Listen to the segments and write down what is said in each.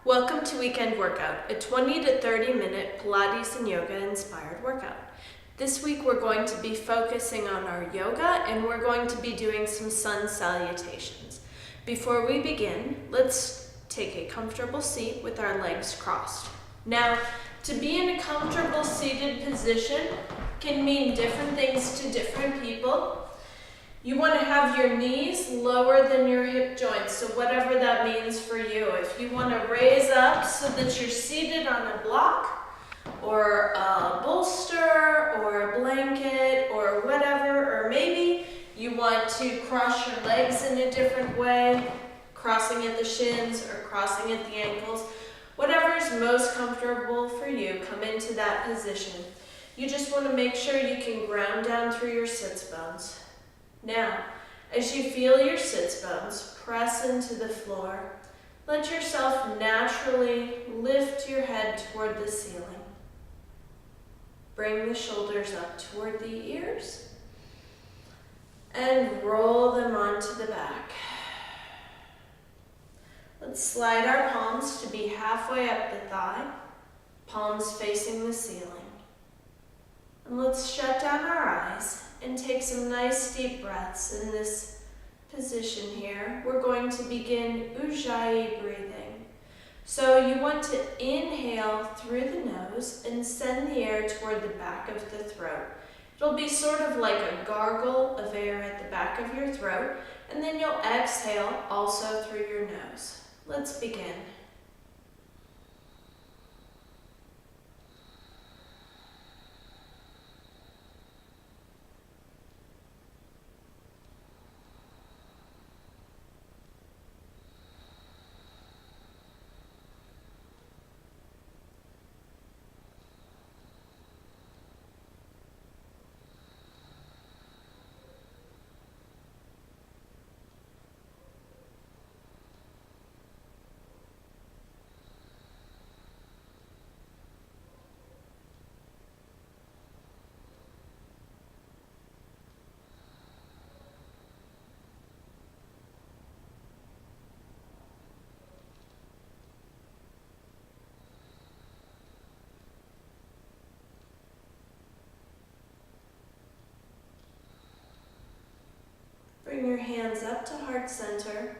Welcome to Weekend Workout, a 20 to 30 minute Pilates and yoga inspired workout. This week we're going to be focusing on our yoga and we're going to be doing some sun salutations. Before we begin, let's take a comfortable seat with our legs crossed. Now, to be in a comfortable seated position can mean different things to different people. You want to have your knees lower than your hip joints, so whatever that means for you. If you want to raise up so that you're seated on a block or a bolster or a blanket or whatever, or maybe you want to cross your legs in a different way, crossing at the shins or crossing at the ankles. Whatever is most comfortable for you, come into that position. You just want to make sure you can ground down through your sits bones. Now, as you feel your sits bones press into the floor, let yourself naturally lift your head toward the ceiling. Bring the shoulders up toward the ears and roll them onto the back. Let's slide our palms to be halfway up the thigh, palms facing the ceiling. And let's shut down our eyes and take some nice deep breaths in this position here. We're going to begin Ujjayi breathing. So you want to inhale through the nose and send the air toward the back of the throat. It'll be sort of like a gargle of air at the back of your throat, and then you'll exhale also through your nose. Let's begin. Bring your hands up to heart center.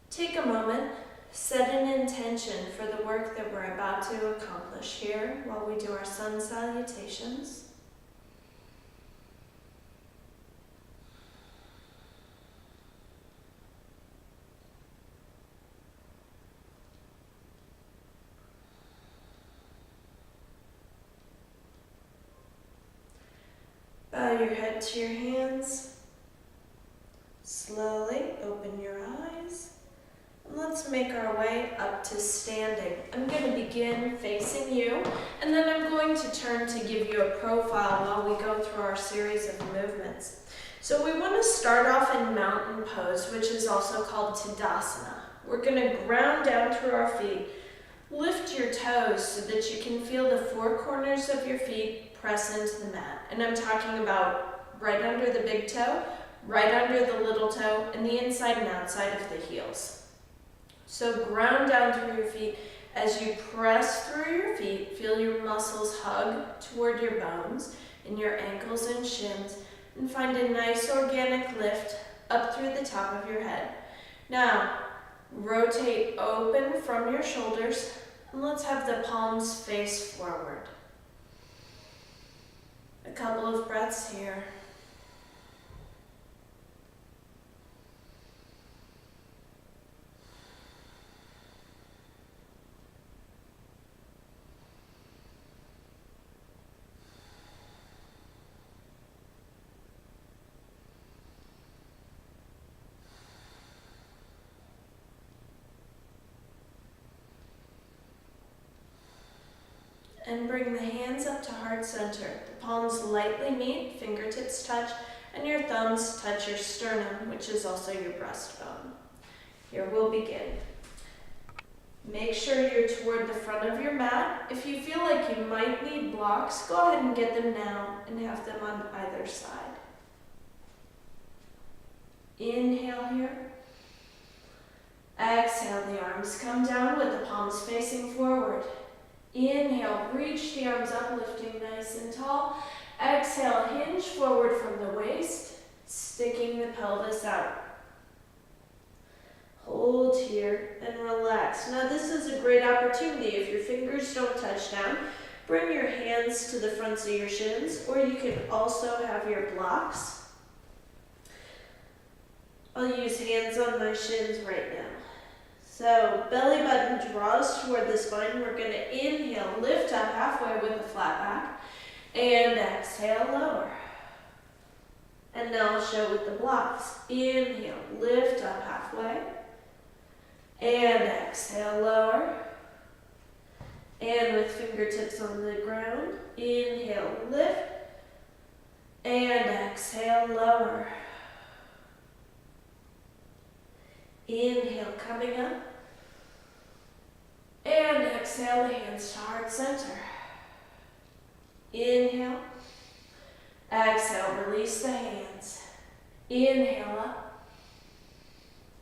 Take a moment, set an intention for the work that we're about to accomplish here while we do our sun salutations. Bow your head to your hands. Slowly open your eyes, and let's make our way up to standing. I'm going to begin facing you, and then I'm going to turn to give you a profile while we go through our series of movements. So we want to start off in mountain pose, which is also called Tadasana. We're going to ground down through our feet. Lift your toes so that you can feel the four corners of your feet press into the mat. And I'm talking about right under the big toe, right under the little toe, and the inside and outside of the heels. So ground down through your feet. As you press through your feet, feel your muscles hug toward your bones and your ankles and shins, and find a nice organic lift up through the top of your head. Now, rotate open from your shoulders, and let's have the palms face forward. A couple of breaths here. And bring the hands up to heart center. The palms lightly meet, fingertips touch, and your thumbs touch your sternum, which is also your breastbone. Here we'll begin. Make sure you're toward the front of your mat. If you feel like you might need blocks, go ahead and get them now and have them on either side. Inhale here. Exhale, the arms come down with the palms facing forward. Inhale, reach the arms up, lifting nice and tall. Exhale, hinge forward from the waist, sticking the pelvis out. Hold here and relax. Now this is a great opportunity. If your fingers don't touch down, bring your hands to the fronts of your shins, or you can also have your blocks. I'll use hands on my shins right now. So belly button draws toward the spine. We're going to inhale, lift up halfway with a flat back, and exhale, lower. And now I'll show with the blocks. Inhale, lift up halfway, and exhale, lower. And with fingertips on the ground, inhale, lift, and exhale, lower. Inhale, coming up, and exhale, the hands to heart center. Inhale, exhale, release the hands. Inhale up,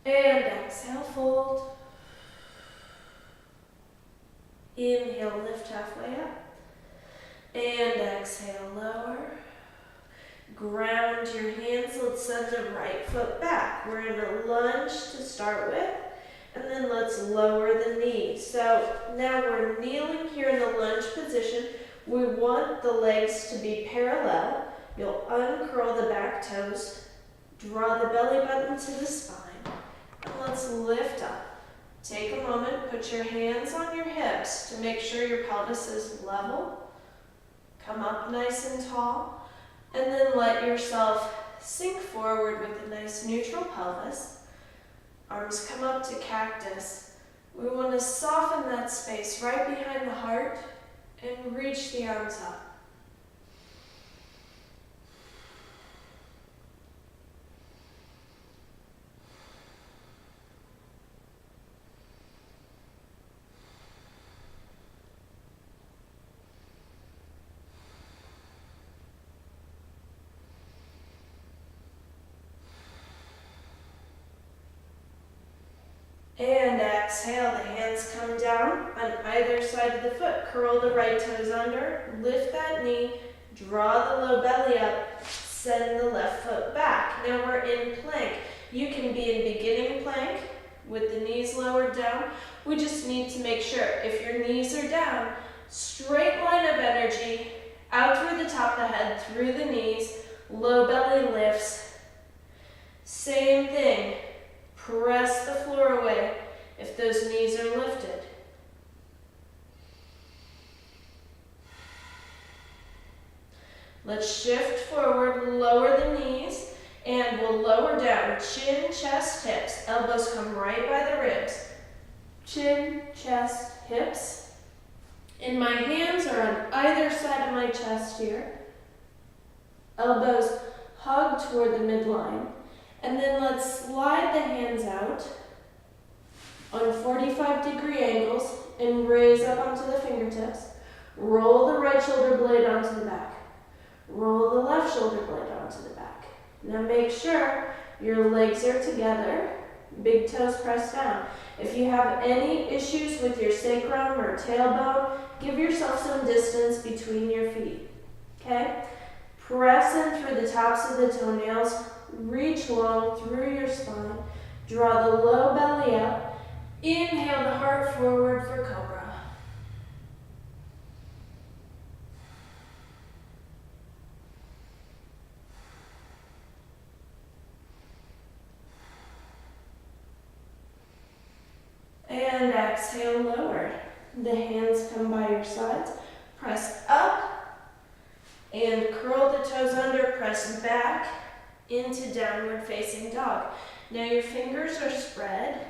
and exhale, fold. Inhale, lift halfway up, and exhale, lower. Ground your hands, let's send the right foot back. We're in a lunge to start with, and then let's lower the knees. So now we're kneeling here in the lunge position. We want the legs to be parallel. You'll uncurl the back toes, draw the belly button to the spine, and let's lift up. Take a moment, put your hands on your hips to make sure your pelvis is level. Come up nice and tall. And then let yourself sink forward with a nice neutral pelvis. Arms come up to cactus. We want to soften that space right behind the heart and reach the arms up. And exhale, the hands come down on either side of the foot. Curl the right toes under, lift that knee, draw the low belly up, send the left foot back. Now we're in plank. You can be in beginning plank with the knees lowered down. We just need to make sure if your knees are down, straight line of energy, out through the top of the head, through the knees, low belly lifts. Same thing. Press the floor away if those knees are lifted. Let's shift forward, lower the knees, and we'll lower down. Chin, chest, hips. Elbows come right by the ribs. Chin, chest, hips. And my hands are on either side of my chest here. Elbows hug toward the midline. And then let's slide the hands out on 45-degree angles and raise up onto the fingertips. Roll the right shoulder blade onto the back. Roll the left shoulder blade onto the back. Now make sure your legs are together, big toes pressed down. If you have any issues with your sacrum or tailbone, give yourself some distance between your feet, okay? Press in through the tops of the toenails. Reach long through your spine. Draw the low belly up. Inhale the heart forward for cobra. And exhale, lower. The hands come by your sides. Press up and curl the toes under. Press back into downward facing dog. Now your fingers are spread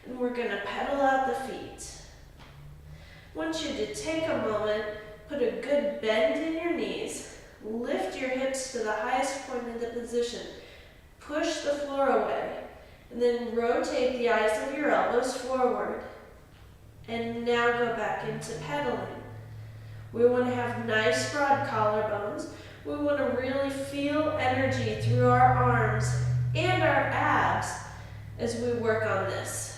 and we're going to pedal out the feet. I want you to take a moment, put a good bend in your knees, lift your hips to the highest point of the position, push the floor away, and then rotate the eyes of your elbows forward. And now go back into pedaling. We want to have nice broad collarbones. We want to really feel energy through our arms and our abs as we work on this.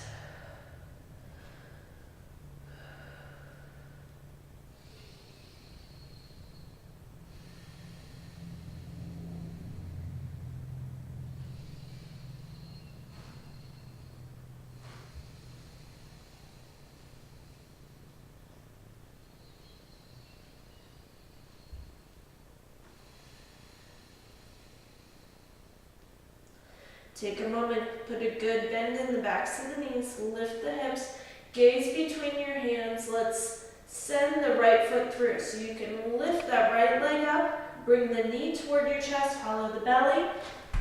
Take a moment, put a good bend in the backs of the knees, lift the hips, gaze between your hands. Let's send the right foot through. So you can lift that right leg up, bring the knee toward your chest, follow the belly,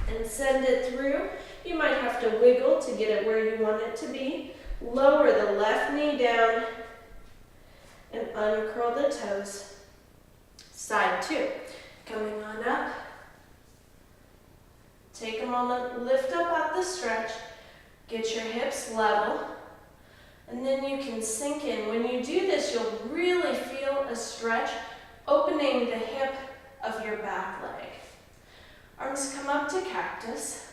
and send it through. You might have to wiggle to get it where you want it to be. Lower the left knee down and uncurl the toes. Side two. Coming on up. Take a moment, lift up at the stretch, get your hips level, and then you can sink in. When you do this, you'll really feel a stretch, opening the hip of your back leg. Arms come up to cactus,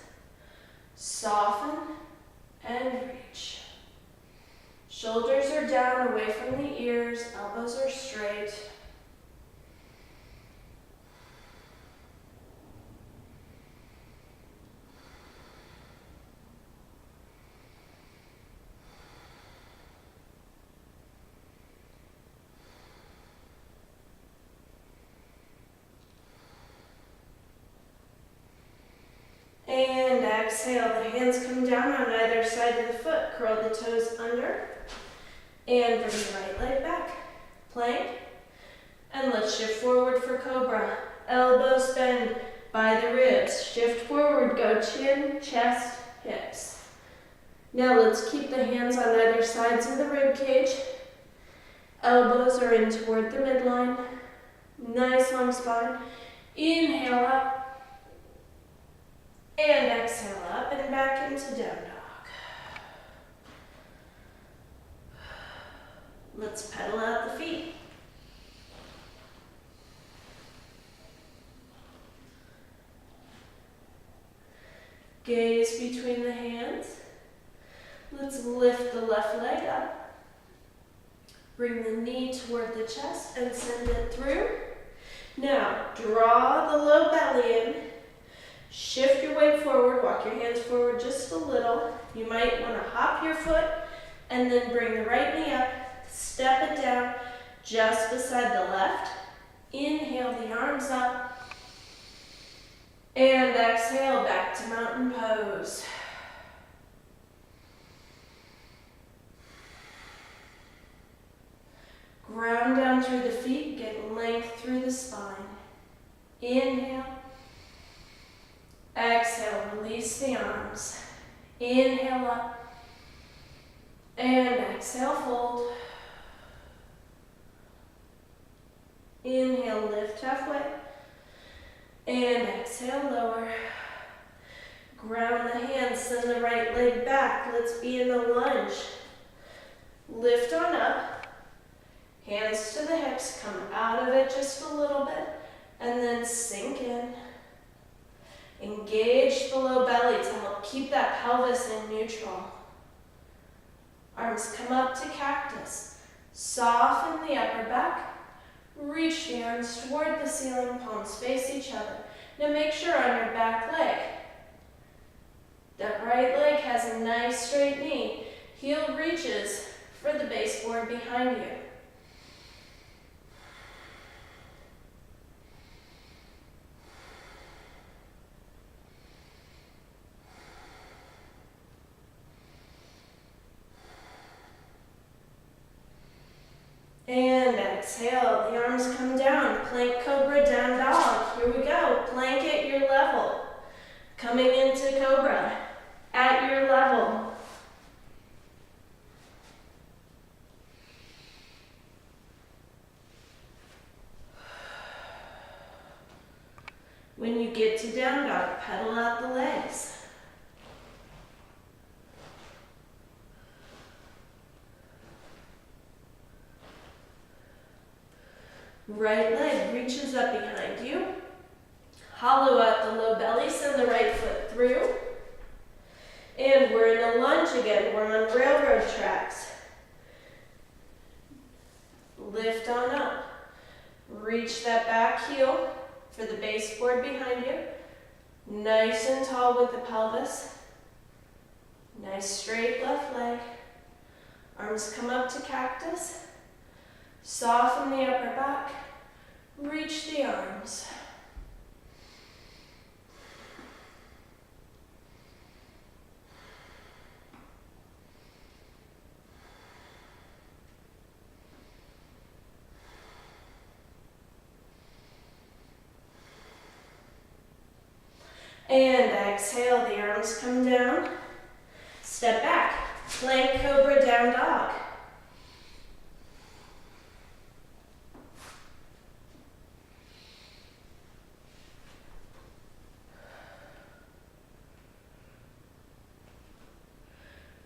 soften and reach. Shoulders are down away from the ears, elbows are straight. And exhale, the hands come down on either side of the foot. Curl the toes under. And bring the right leg back. Plank. And let's shift forward for cobra. Elbows bend by the ribs. Shift forward, go chin, chest, hips. Now let's keep the hands on either sides of the rib cage. Elbows are in toward the midline. Nice long spine. Inhale up. And exhale up and back into down dog. Let's pedal out the feet. Gaze between the hands. Let's lift the left leg up. Bring the knee toward the chest and send it through. Now, draw the low belly in. Shift your weight forward, walk your hands forward just a little. You might want to hop your foot and then bring the right knee up, step it down just beside the left. Inhale the arms up and exhale back to mountain pose. Ground down through the feet, get length through the spine. Inhale. Exhale, release the arms. Inhale up. And exhale, fold. Inhale, lift halfway. And exhale, lower. Ground the hands, send the right leg back. Let's be in the lunge. Lift on up. Hands to the hips, come out of it just a little bit. And then sink in. Engage the low belly to help keep that pelvis in neutral. Arms come up to cactus. Soften the upper back. Reach the arms toward the ceiling, palms face each other. Now make sure on your back leg, that right leg has a nice straight knee. Heel reaches for the baseboard behind you. And exhale, the arms come down, plank cobra, down dog. Here we go, plank at your level. Coming into cobra, at your level. When you get to down dog, pedal out the legs. Right leg reaches up behind you. Hollow out the low belly, send the right foot through. And we're in a lunge again. We're on railroad tracks. Lift on up. Reach that back heel for the baseboard behind you. Nice and tall with the pelvis. Nice straight left leg. Arms come up to cactus. Soften the upper back. Reach the arms. And exhale, the arms come down. Step back. Plank cobra, down dog.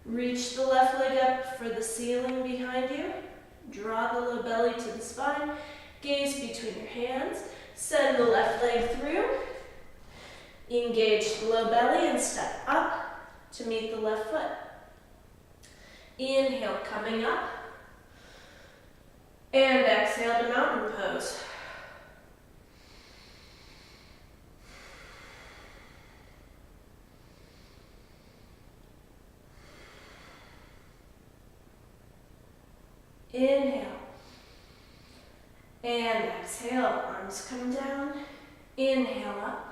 Reach the left leg up for the ceiling behind you. Draw the low belly to the spine. Gaze between your hands. Send the left leg through. Engage the low belly and step up to meet the left foot. Inhale, coming up. And exhale to mountain pose. Inhale. And exhale, arms come down. Inhale up.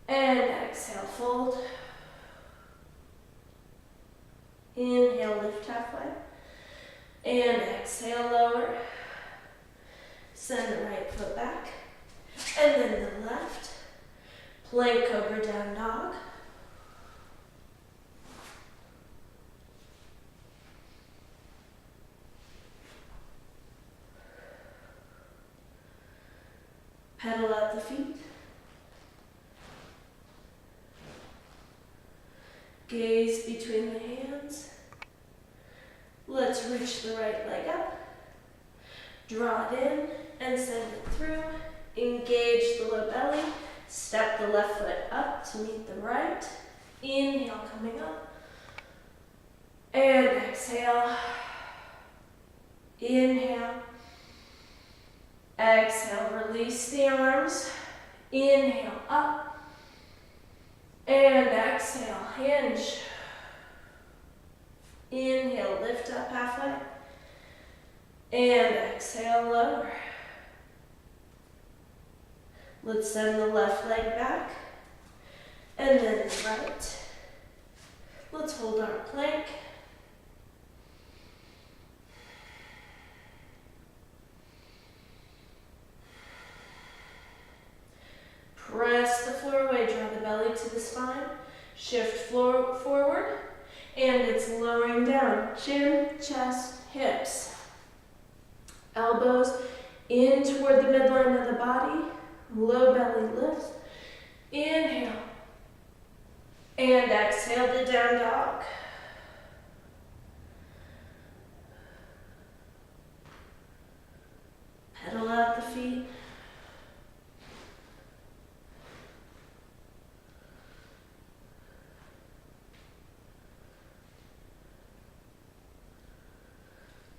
And exhale, fold. Inhale, lift halfway. And exhale, lower. Send the right foot back. And then the left. Plank cobra, down dog. Pedal out the feet. Gaze between the hands. Let's reach the right leg up. Draw it in and send it through. Engage the low belly. Step the left foot up to meet the right. Inhale, coming up. And exhale. Inhale. Exhale, release the arms. Inhale, up. And exhale, hinge. Inhale, lift up halfway. And exhale, lower. Let's send the left leg back. And then the right. Let's hold our plank. Press the floor away, draw the belly to the spine, shift floor forward, and it's lowering down. Chin, chest, hips. Elbows in toward the midline of the body, low belly lifts. Inhale, and exhale to down dog. Pedal out the feet.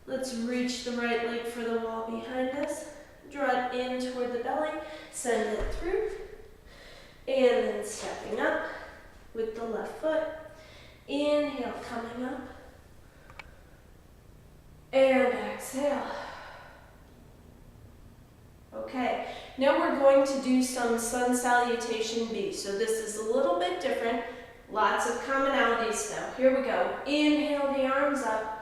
Let's reach the right leg for the wall behind us. Draw it in toward the belly. Send it through. And then stepping up with the left foot. Inhale, coming up. And exhale. Okay, now we're going to do some sun salutation B. So this is a little bit different. Lots of commonalities though. Here we go. Inhale the arms up.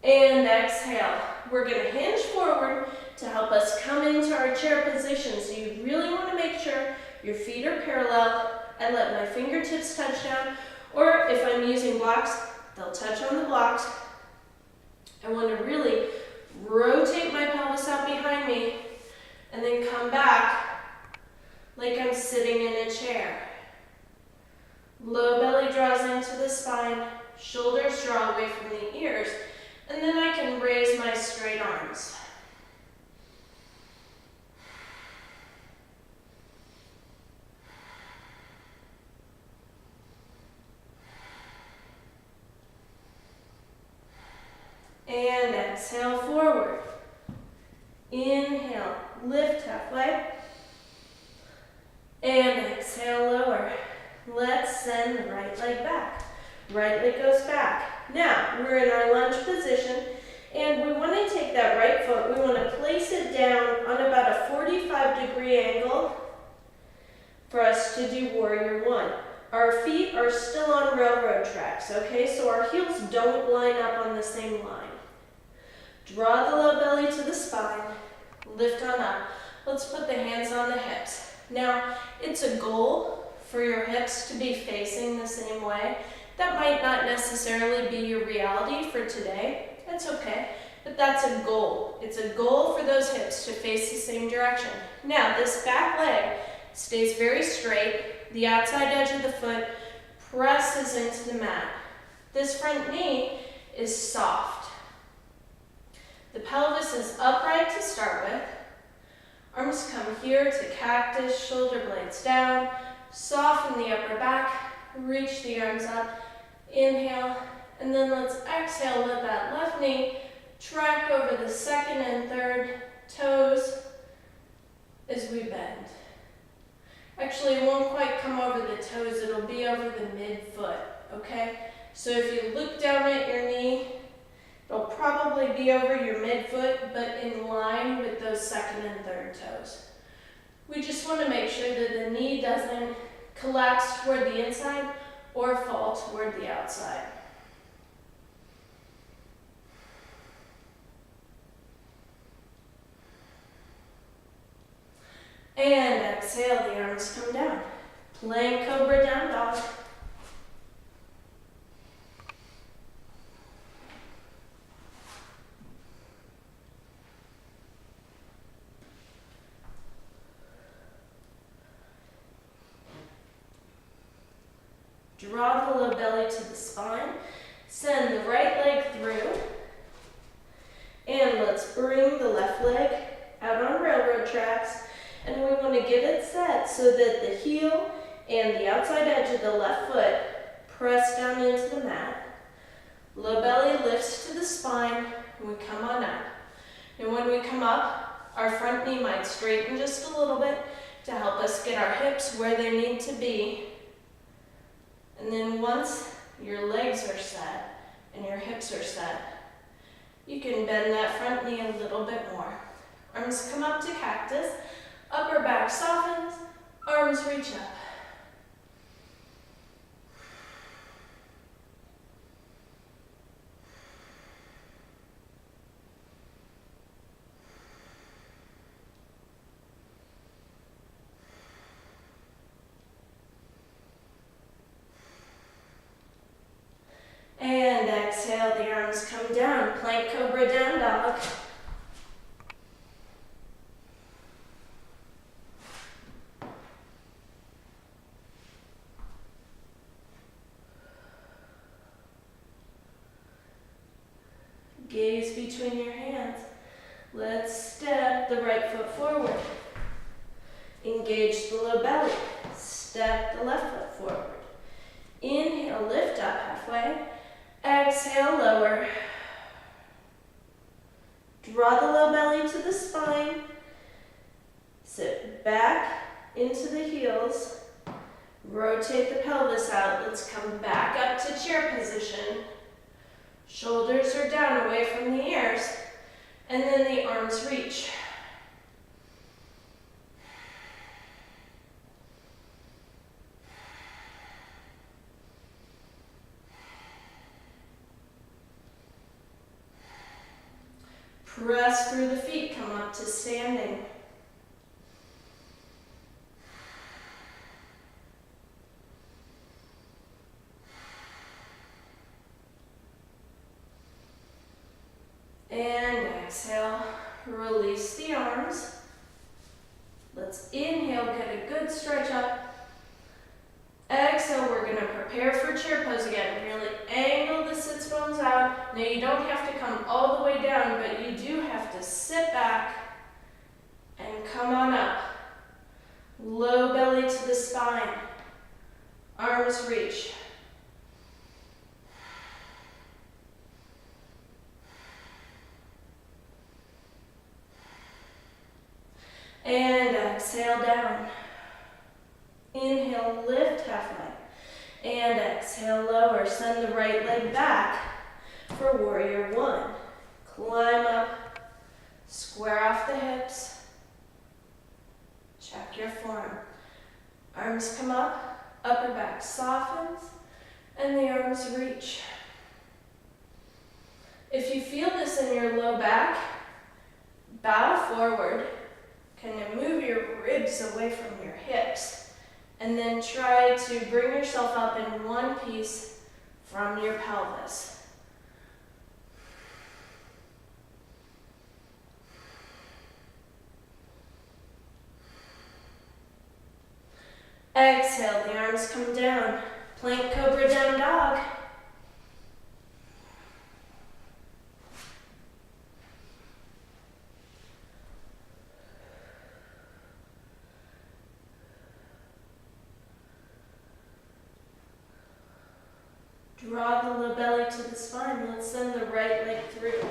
And exhale. We're going to hinge forward to help us come into our chair position. So you really want to make sure your feet are parallel. I let my fingertips touch down. Or if I'm using blocks, they'll touch on the blocks. I want to really rotate my pelvis out behind me and then come back like I'm sitting in a chair. Low belly draws into the spine. Shoulders draw away from the ears. And then I can raise my straight arms. exhale, forward. Inhale, lift halfway. And exhale, lower. Let's send the right leg back. Right leg goes back. Now, we're in our lunge position, and we want to take that right foot, we want to place it down on about a 45-degree angle for us to do warrior one. Our feet are still on railroad tracks, okay? So our heels don't line up on the same line. Draw the low belly to the spine, lift on up. Let's put the hands on the hips. Now, it's a goal for your hips to be facing the same way. That might not necessarily be your reality for today. That's okay, but that's a goal. It's a goal for those hips to face the same direction. Now, this back leg stays very straight. The outside edge of the foot presses into the mat. This front knee is soft. The pelvis is upright to start with. Arms come here to cactus, shoulder blades down. Soften the upper back, reach the arms up. Inhale, and then let's exhale, let that left knee track over the second and third toes as we bend. Actually, it won't quite come over the toes, it'll be over the midfoot, okay? So if you look down at your knee, it'll probably be over your midfoot, but in line with those second and third toes. We just want to make sure that the knee doesn't collapse toward the inside or fall toward the outside. And exhale, the arms come down. Plank cobra down dog. Draw the low belly to the spine. Send the right leg through. And let's bring the left leg out on railroad tracks. And we want to get it set so that the heel and the outside edge of the left foot press down into the mat. Low belly lifts to the spine, and we come on up. And when we come up, our front knee might straighten just a little bit to help us get our hips where they need to be. And then once your legs are set and your hips are set, you can bend that front knee a little bit more. Arms come up to cactus, upper back softens, arms reach up. And exhale, the arms come down, plank cobra down dog. Gaze between your hands. Let's step the right foot forward. Engage the low belly. Step the left foot forward. Inhale, lift up halfway. Exhale, lower. Draw the low belly to the spine. Sit back into the heels. Rotate the pelvis out. Let's come back up to chair position. Shoulders are down away from the ears. And then the arms reach. Press through the feet, come up to standing. And exhale, release the arms. Let's inhale, get a good stretch up. Exhale, we're going to prepare for chair pose again. Really angle the sits bones out. Now you don't have to come all the way down, but you do have to sit back and come on up. Low belly to the spine. Arms reach. exhale down. Inhale, lift halfway. And exhale, lower. Send the right leg back for warrior one. Climb up, square off the hips. Check your form. Arms come up, upper back softens, and the arms reach. If you feel this in your low back, bow forward. Kind of move your ribs away from your hips. And then try to bring yourself up in one piece from your pelvis. Exhale, the arms come down. Plank cobra down dog. Draw the low belly to the spine. Let's send the right leg through.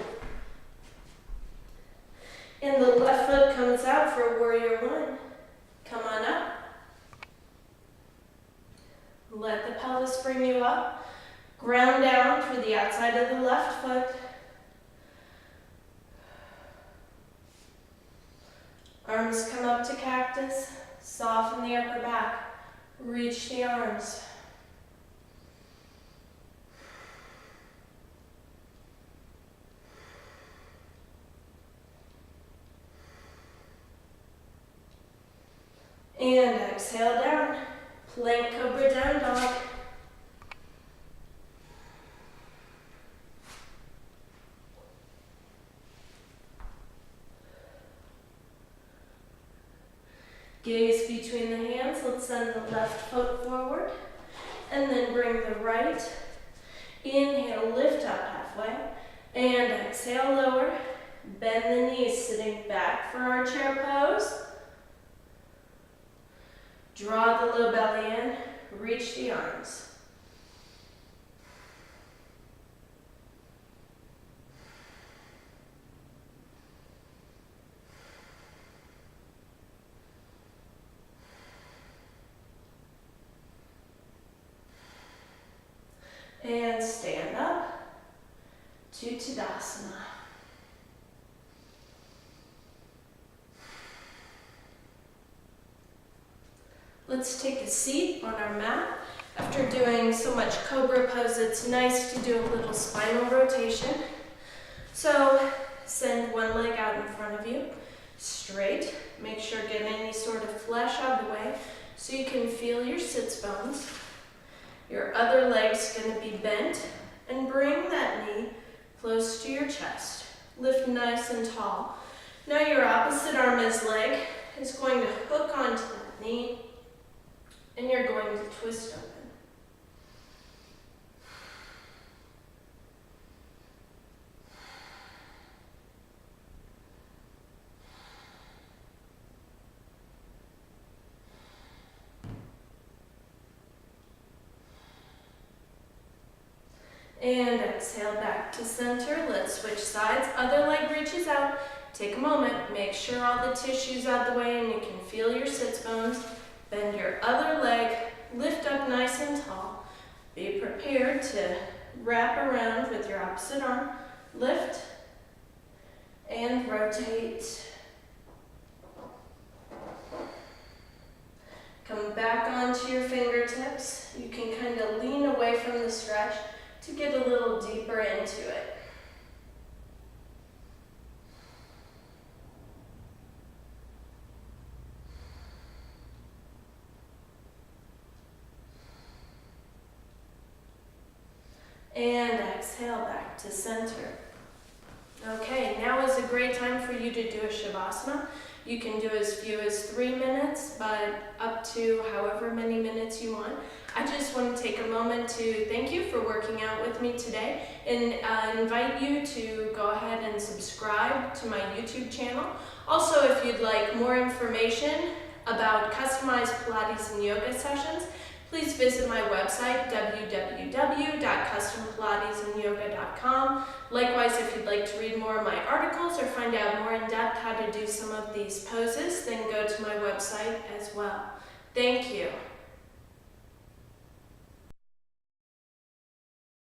And the left foot comes out for warrior one. Come on up. Let the pelvis bring you up. Ground down for the outside of the left foot. Arms come up to cactus. Soften the upper back. Reach the arms. And exhale down. Plank cobra down dog. Gaze between the hands. Let's send the left foot forward. And then bring the right. Inhale, lift up halfway. And exhale, lower. Bend the knees, sitting back for our chair pose. Draw the low belly in, reach the arms. And stand up to Tadasana. Let's take a seat on our mat. After doing so much cobra pose, it's nice to do a little spinal rotation. So send one leg out in front of you, straight. Make sure get any sort of flesh out of the way so you can feel your sits bones. Your other leg's going to be bent, and bring that knee close to your chest. Lift nice and tall. Now your opposite arm as leg is going to hook onto that knee, and you're going to twist open. And exhale back to center. Let's switch sides. Other leg reaches out. Take a moment. Make sure all the tissue's out the way and you can feel your sits bones. Bend your other leg. Lift up nice and tall. Be prepared to wrap around with your opposite arm. Lift and rotate. Come back onto your fingertips. You can kind of lean away from the stretch to get a little deeper into it. And exhale back to center. Okay, now is a great time for you to do a Shavasana. You can do as few as 3 minutes, but up to however many minutes you want. I just want to take a moment to thank you for working out with me today and invite you to go ahead and subscribe to my YouTube channel. Also, if you'd like more information about customized Pilates and yoga sessions, please visit my website, www.custompilatesandyoga.com. Likewise, if you'd like to read more of my articles or find out more in depth how to do some of these poses, then go go to my website as well. Thank you.